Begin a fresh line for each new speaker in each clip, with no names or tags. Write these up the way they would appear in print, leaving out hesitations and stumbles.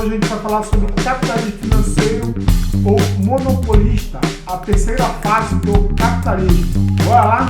hoje a gente vai falar sobre capitalismo financeiro ou monopolista, a terceira fase do capitalismo. Bora lá?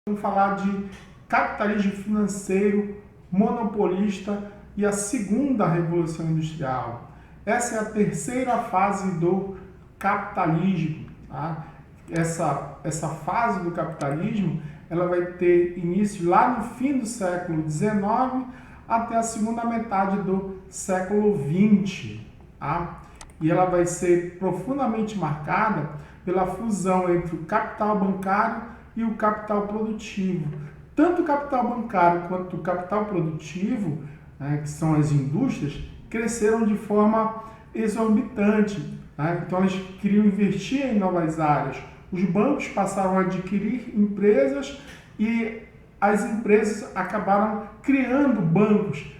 Vamos falar de capitalismo financeiro, monopolista e a segunda revolução industrial. Essa é a terceira fase do capitalismo. Tá? Essa fase do capitalismo ela vai ter início lá no fim do século XIX até a segunda metade do século XX. Tá? E ela vai ser profundamente marcada pela fusão entre o capital bancário e o capital produtivo. Tanto o capital bancário quanto o capital produtivo, que são as indústrias, cresceram de forma exorbitante. Então elas queriam investir em novas áreas. Os bancos passaram a adquirir empresas e as empresas acabaram criando bancos,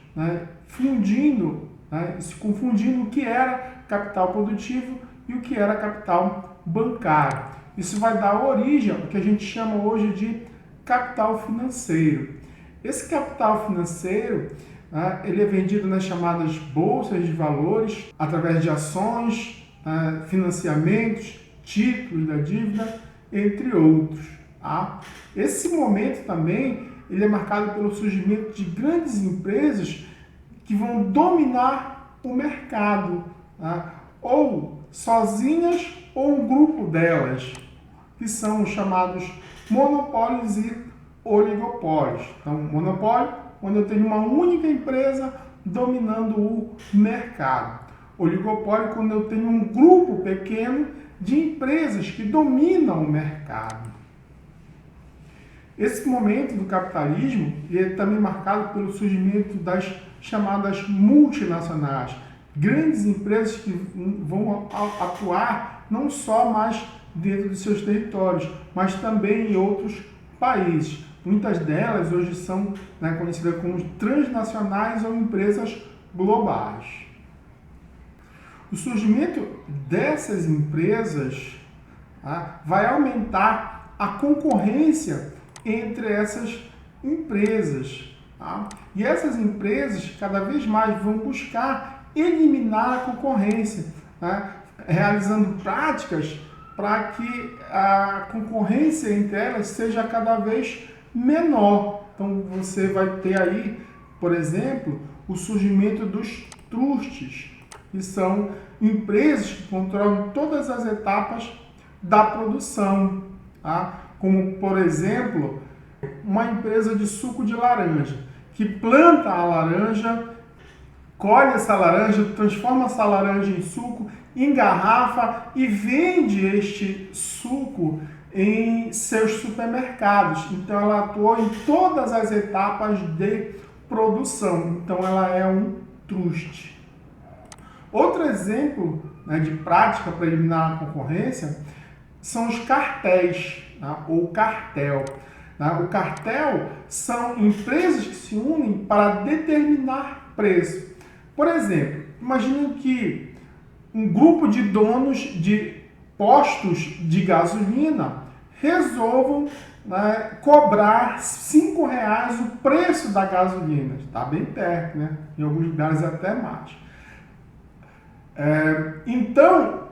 se confundindo o que era capital produtivo e o que era capital bancário. Isso vai dar origem ao que a gente chama hoje de capital financeiro. Esse capital financeiro ele é vendido nas chamadas bolsas de valores, através de ações, financiamentos, títulos da dívida, entre outros. Tá? Esse momento também ele é marcado pelo surgimento de grandes empresas que vão dominar o mercado, ou sozinhas ou um grupo delas, que são os chamados monopólios e oligopólios. Então, monopólio, quando eu tenho uma única empresa dominando o mercado. Oligopólio, quando eu tenho um grupo pequeno de empresas que dominam o mercado. Esse momento do capitalismo é também marcado pelo surgimento das chamadas multinacionais, grandes empresas que vão atuar não só mais dentro de seus territórios, mas também em outros países. Muitas delas hoje são conhecidas como transnacionais ou empresas globais. O surgimento dessas empresas vai aumentar a concorrência entre essas empresas. E essas empresas cada vez mais vão buscar eliminar a concorrência, realizando práticas para que a concorrência entre elas seja cada vez menor. Então você vai ter aí, por exemplo, o surgimento dos trusts, que são empresas que controlam todas as etapas da produção, como, por exemplo, uma empresa de suco de laranja, que planta a laranja, colhe essa laranja, transforma essa laranja em suco, engarrafa e vende este suco em seus supermercados. Então ela atuou em todas as etapas de produção. Então ela é um trust. Outro exemplo de prática para eliminar a concorrência são os cartéis, ou cartel. O cartel são empresas que se unem para determinar preço. Por exemplo, imagine que um grupo de donos de postos de gasolina resolvam cobrar R$5 o preço da gasolina. Está bem perto, em alguns lugares até mais. Então,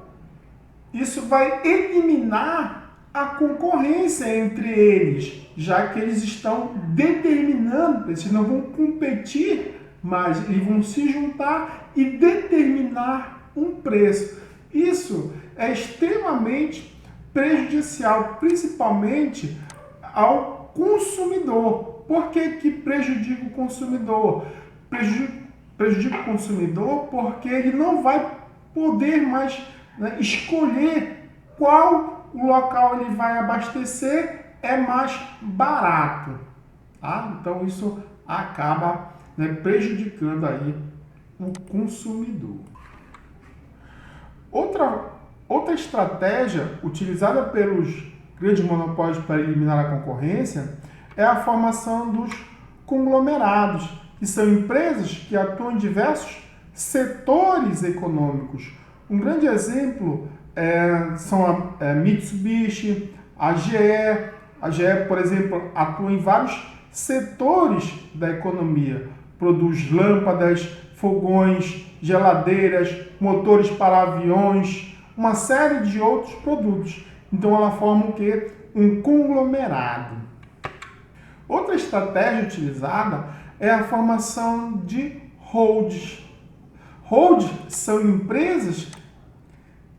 isso vai eliminar a concorrência entre eles, já que eles estão determinando, eles não vão competir, mas eles vão se juntar e determinar um preço. Isso é extremamente prejudicial, principalmente ao consumidor. Por que prejudica o consumidor? Prejudica o consumidor porque ele não vai poder mais escolher qual o local ele vai abastecer é mais barato. Então isso acaba prejudicando aí o consumidor. Outra estratégia utilizada pelos grandes monopólios para eliminar a concorrência é a formação dos conglomerados, que são empresas que atuam em diversos setores econômicos. Um grande exemplo são a Mitsubishi, a GE, A GE, por exemplo, atua em vários setores da economia. Produz lâmpadas, fogões, geladeiras, motores para aviões, uma série de outros produtos. Então ela forma o quê? Um conglomerado. Outra estratégia utilizada é a formação de holdings. Holdings são empresas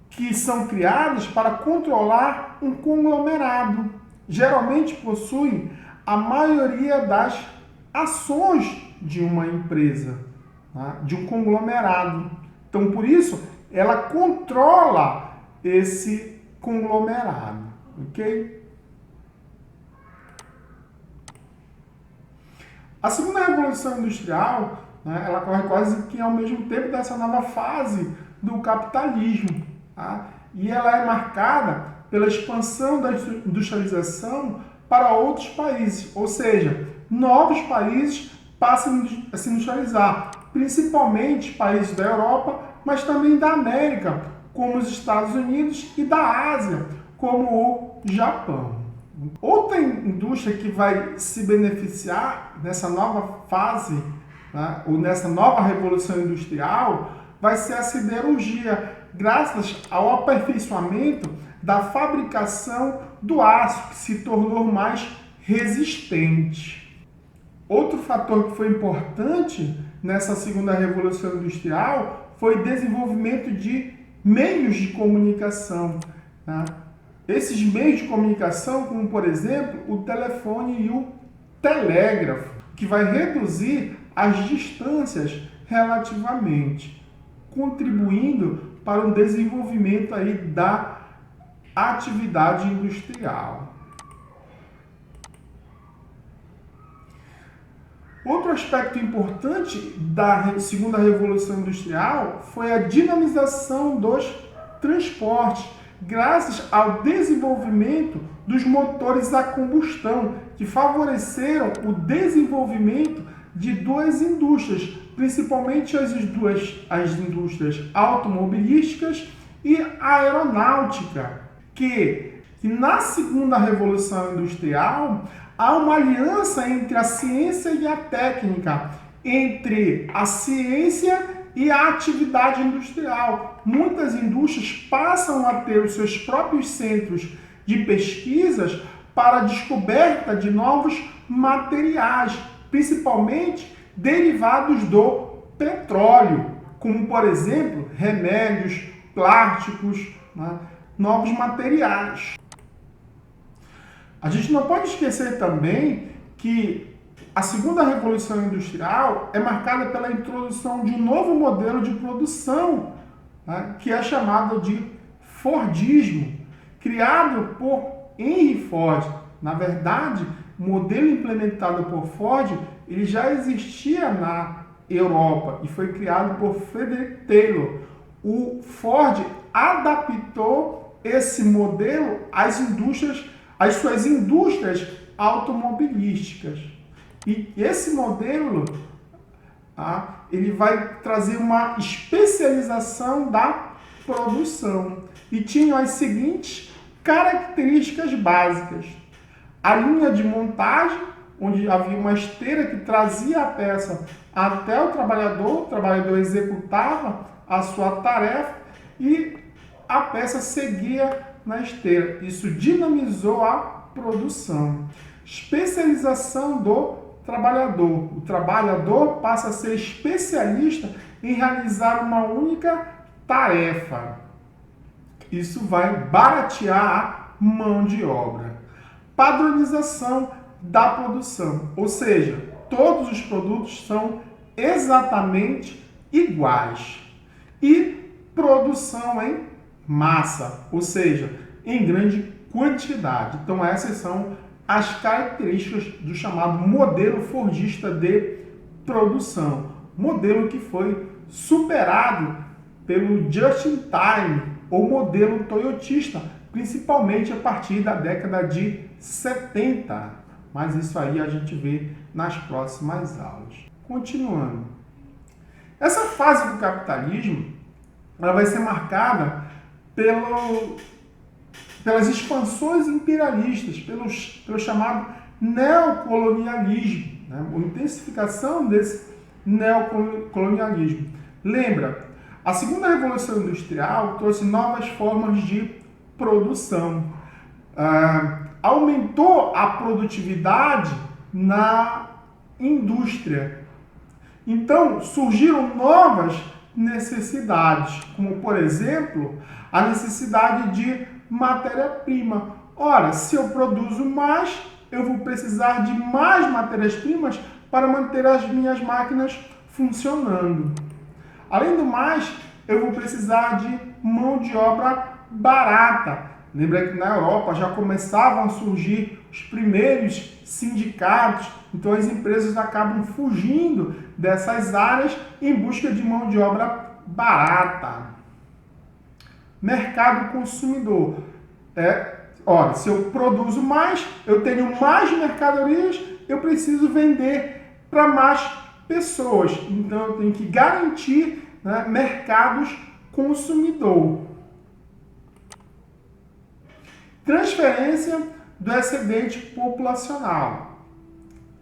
que são criadas para controlar um conglomerado. Geralmente possuem a maioria das ações de uma empresa, tá? De um conglomerado. Então, por isso, ela controla esse conglomerado, ok? A segunda revolução industrial, né, ela ocorre quase que ao mesmo tempo dessa nova fase do capitalismo, tá? E ela é marcada pela expansão da industrialização para outros países, ou seja, novos países passam a se industrializar, principalmente países da Europa, mas também da América, como os Estados Unidos, e da Ásia, como o Japão. Outra indústria que vai se beneficiar nessa nova fase, né, ou nessa nova revolução industrial, vai ser a siderurgia, graças ao aperfeiçoamento da fabricação do aço, que se tornou mais resistente. Outro fator que foi importante nessa segunda revolução industrial foi o desenvolvimento de meios de comunicação, tá? Esses meios de comunicação, como por exemplo o telefone e o telégrafo, que vai reduzir as distâncias relativamente, contribuindo para o desenvolvimento aí da atividade industrial. Outro aspecto importante da segunda revolução industrial foi a dinamização dos transportes, graças ao desenvolvimento dos motores a combustão, que favoreceram o desenvolvimento de duas indústrias, principalmente as indústrias automobilísticas e aeronáutica, que na segunda revolução industrial há uma aliança entre a ciência e a técnica, entre a ciência e a atividade industrial. Muitas indústrias passam a ter os seus próprios centros de pesquisas para a descoberta de novos materiais, principalmente derivados do petróleo, como, por exemplo, remédios, plásticos, né, novos materiais. A gente não pode esquecer também que a segunda revolução industrial é marcada pela introdução de um novo modelo de produção, né, que é chamado de Fordismo, criado por Henry Ford. Na verdade, o modelo implementado por Ford ele já existia na Europa e foi criado por Frederick Taylor. O Ford adaptou esse modelo às suas indústrias automobilísticas. E esse modelo ele vai trazer uma especialização da produção. E tinha as seguintes características básicas. A linha de montagem, onde havia uma esteira que trazia a peça até o trabalhador executava a sua tarefa e a peça seguia na esteira. Isso dinamizou a produção. Especialização do trabalhador. O trabalhador passa a ser especialista em realizar uma única tarefa. Isso vai baratear a mão de obra. Padronização da produção, ou seja, todos os produtos são exatamente iguais. E produção em massa, ou seja, em grande quantidade. Então essas são as características do chamado modelo fordista de produção. Modelo que foi superado pelo just-in-time, ou modelo toyotista, principalmente a partir da década de 70. Mas isso aí a gente vê nas próximas aulas. Continuando. Essa fase do capitalismo ela vai ser marcada pelas expansões imperialistas, pelo chamado neocolonialismo, né? A intensificação desse neocolonialismo. Lembra, a segunda revolução industrial trouxe novas formas de produção, aumentou a produtividade na indústria. Então, surgiram novas necessidades, como, por exemplo, a necessidade de matéria-prima. Ora, se eu produzo mais, eu vou precisar de mais matérias-primas para manter as minhas máquinas funcionando. Além do mais, eu vou precisar de mão de obra barata. Lembra que na Europa já começavam a surgir os primeiros sindicatos, então as empresas acabam fugindo dessas áreas em busca de mão de obra barata. Mercado consumidor. Ora, se eu produzo mais, eu tenho mais mercadorias, eu preciso vender para mais pessoas. Então eu tenho que garantir, né, mercados consumidor. Transferência do excedente populacional.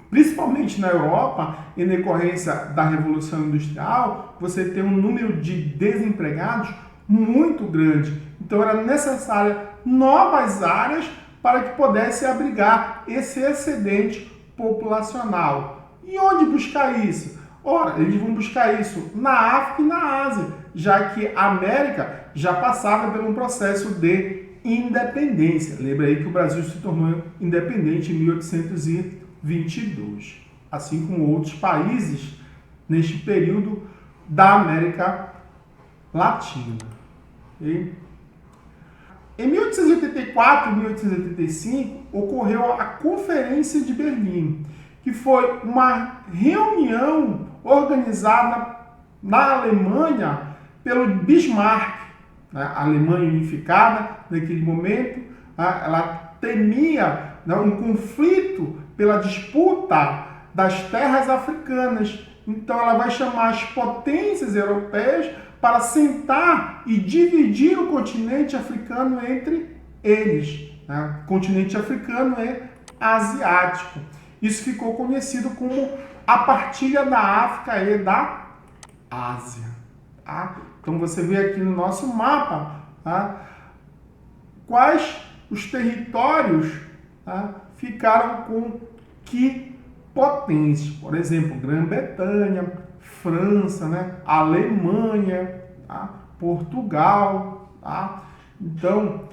Principalmente na Europa, em decorrência da Revolução Industrial, você tem um número de desempregados muito grande. Então era necessária novas áreas para que pudesse abrigar esse excedente populacional. E onde buscar isso? Ora, eles vão buscar isso na África e na Ásia, já que a América já passava por um processo de independência. Lembra aí que o Brasil se tornou independente em 1822, assim como outros países neste período da América Latina. Okay? Em 1884 e 1885 ocorreu a Conferência de Berlim, que foi uma reunião organizada na Alemanha pelo Bismarck. A Alemanha unificada, naquele momento, ela temia um conflito pela disputa das terras africanas. Então ela vai chamar as potências europeias para sentar e dividir o continente africano entre eles. O continente africano é asiático. Isso ficou conhecido como a partilha da África e da Ásia. Então você vê aqui no nosso mapa quais os territórios ficaram com que potências. Por exemplo, Grã-Bretanha, França, Alemanha, Portugal. Então,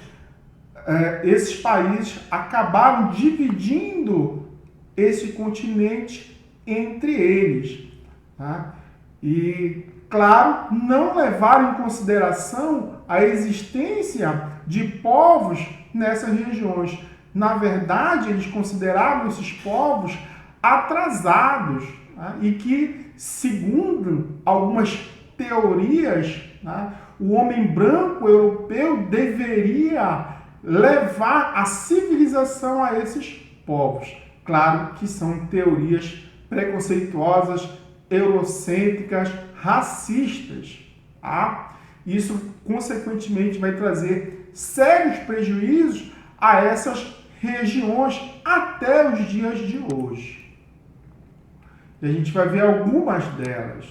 esses países acabaram dividindo esse continente entre eles. E, claro, não levaram em consideração a existência de povos nessas regiões. Na verdade, eles consideravam esses povos atrasados, e que, segundo algumas teorias, o homem branco europeu deveria levar a civilização a esses povos. Claro que são teorias preconceituosas, eurocêntricas, racistas. Isso, consequentemente, vai trazer sérios prejuízos a essas regiões até os dias de hoje. E a gente vai ver algumas delas.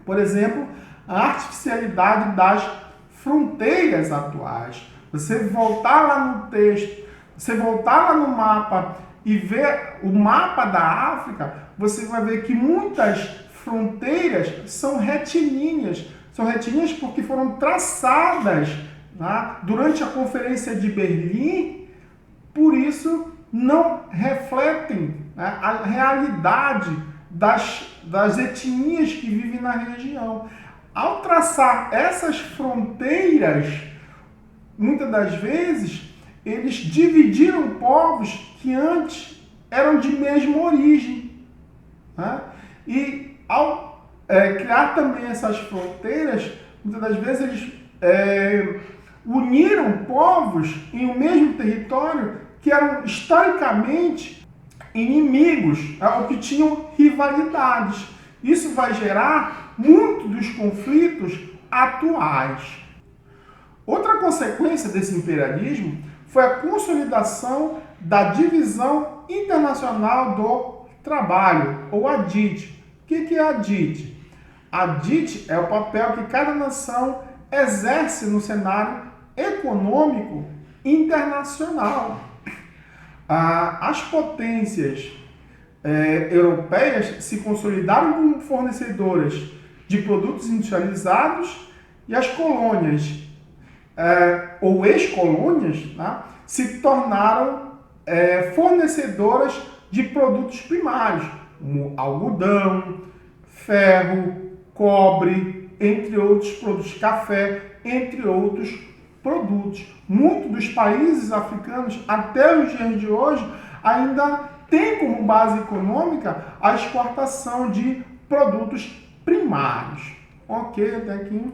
Por exemplo, a artificialidade das fronteiras atuais. Você voltar lá no texto, você voltar lá no mapa e ver o mapa da África, você vai ver que muitas fronteiras são retilíneas. São retilíneas porque foram traçadas durante a Conferência de Berlim, por isso não refletem a realidade das etnias que vivem na região. Ao traçar essas fronteiras, muitas das vezes, eles dividiram povos que antes eram de mesma origem. E ao criar também essas fronteiras, muitas das vezes eles uniram povos em um mesmo território que eram historicamente inimigos, ou que tinham rivalidades. Isso vai gerar muitos dos conflitos atuais. Outra consequência desse imperialismo foi a consolidação da divisão internacional do trabalho, ou a DIT. O que é a DIT? A DIT é o papel que cada nação exerce no cenário econômico internacional. As potências europeias se consolidaram como fornecedoras de produtos industrializados e as colônias, ou ex-colônias, né, se tornaram fornecedoras de produtos primários, como algodão, ferro, cobre, entre outros produtos, café, entre outros produtos. Muitos dos países africanos, até os dias de hoje, ainda tem como base econômica a exportação de produtos primários. Ok, até aqui.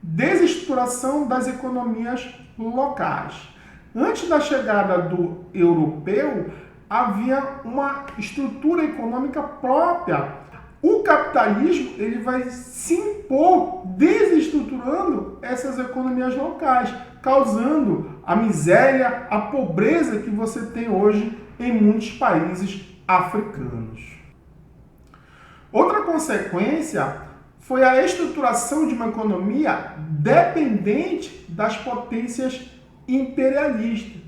Desestruturação das economias locais. Antes da chegada do europeu, havia uma estrutura econômica própria. O capitalismo ele vai se impor desestruturando essas economias locais, causando a miséria, a pobreza que você tem hoje em muitos países africanos. Outra consequência foi a estruturação de uma economia dependente das potências imperialistas.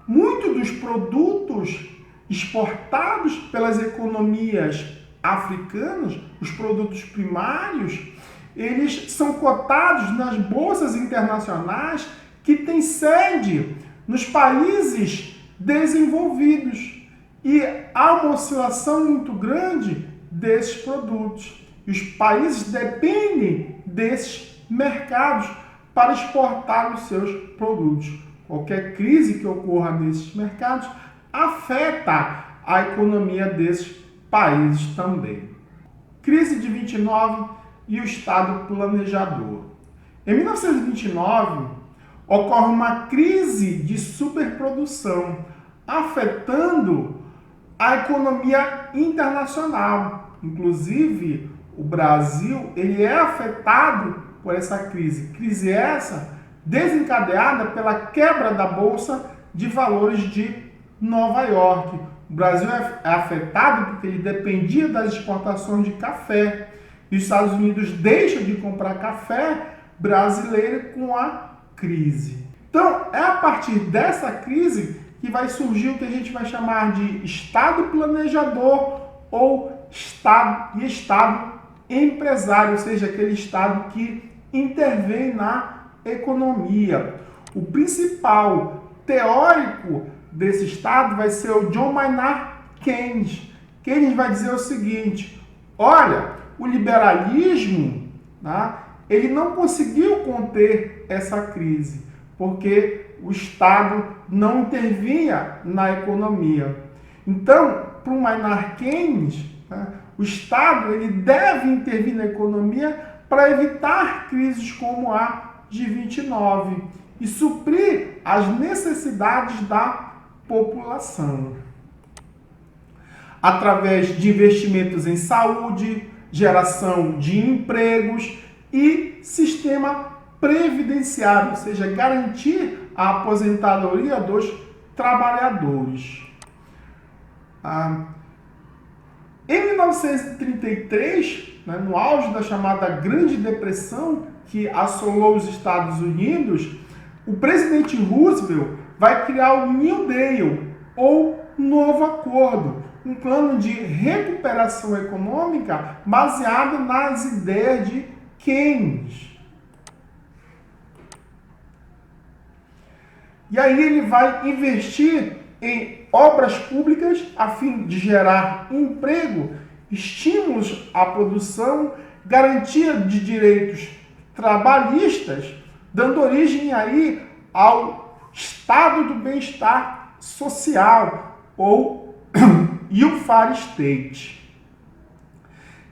Muitos dos produtos exportados pelas economias africanas, os produtos primários, eles são cotados nas bolsas internacionais que têm sede nos países desenvolvidos. E há uma oscilação muito grande desses produtos. E os países dependem desses mercados para exportar os seus produtos. Qualquer crise que ocorra nesses mercados afeta a economia desses países também. Crise de 29 e o Estado planejador. Em 1929, ocorre uma crise de superprodução, afetando a economia internacional. Inclusive, o Brasil ele é afetado por essa crise. Crise essa desencadeada pela quebra da Bolsa de Valores de Nova York. O Brasil é afetado porque ele dependia das exportações de café. E os Estados Unidos deixam de comprar café brasileiro com a crise. Então, é a partir dessa crise que vai surgir o que a gente vai chamar de Estado planejador ou Estado empresário, ou seja, aquele Estado que intervém na economia. O principal teórico desse Estado vai ser o John Maynard Keynes. Keynes vai dizer o seguinte: olha, o liberalismo, tá, ele não conseguiu conter essa crise, porque o Estado não intervinha na economia. Então, para o Maynard Keynes, tá, o Estado ele deve intervir na economia para evitar crises como a de 29 e suprir as necessidades da população. Através de investimentos em saúde, geração de empregos e sistema previdenciário, ou seja, garantir a aposentadoria dos trabalhadores. Em 1933, no auge da chamada Grande Depressão, que assolou os Estados Unidos, o presidente Roosevelt vai criar o New Deal, ou Novo Acordo, um plano de recuperação econômica baseado nas ideias de Keynes. E aí ele vai investir em obras públicas a fim de gerar emprego, estímulos à produção, garantia de direitos trabalhistas, dando origem aí ao estado do bem-estar social, ou welfare state.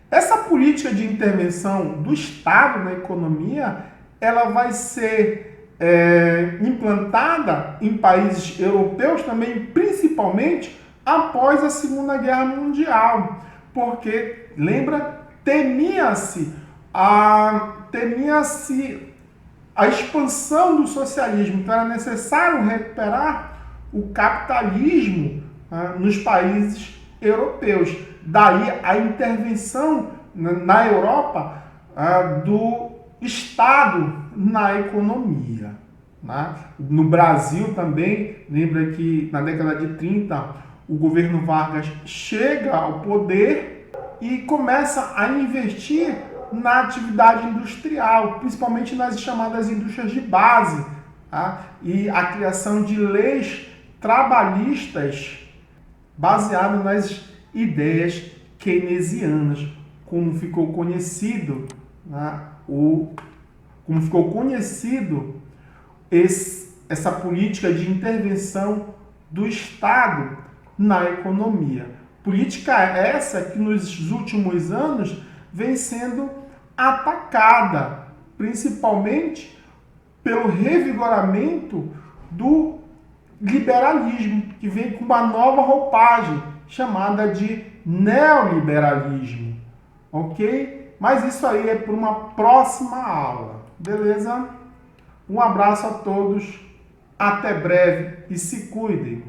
Essa política de intervenção do Estado na economia, ela vai ser implantada em países europeus também, principalmente após a Segunda Guerra Mundial, porque, lembra, temia-se a temia-se a expansão do socialismo, então era necessário recuperar o capitalismo nos países europeus. Daí a intervenção na Europa do Estado na economia. Né? No Brasil também, lembra que na década de 30 o governo Vargas chega ao poder e começa a investir na atividade industrial, principalmente nas chamadas indústrias de base, tá? E a criação de leis trabalhistas baseadas nas ideias keynesianas, como ficou conhecido, né, essa política de intervenção do Estado na economia. Política essa que nos últimos anos vem sendo atacada, principalmente pelo revigoramento do liberalismo, que vem com uma nova roupagem, chamada de neoliberalismo, ok? Mas isso aí é para uma próxima aula, beleza? Um abraço a todos, até breve e se cuidem!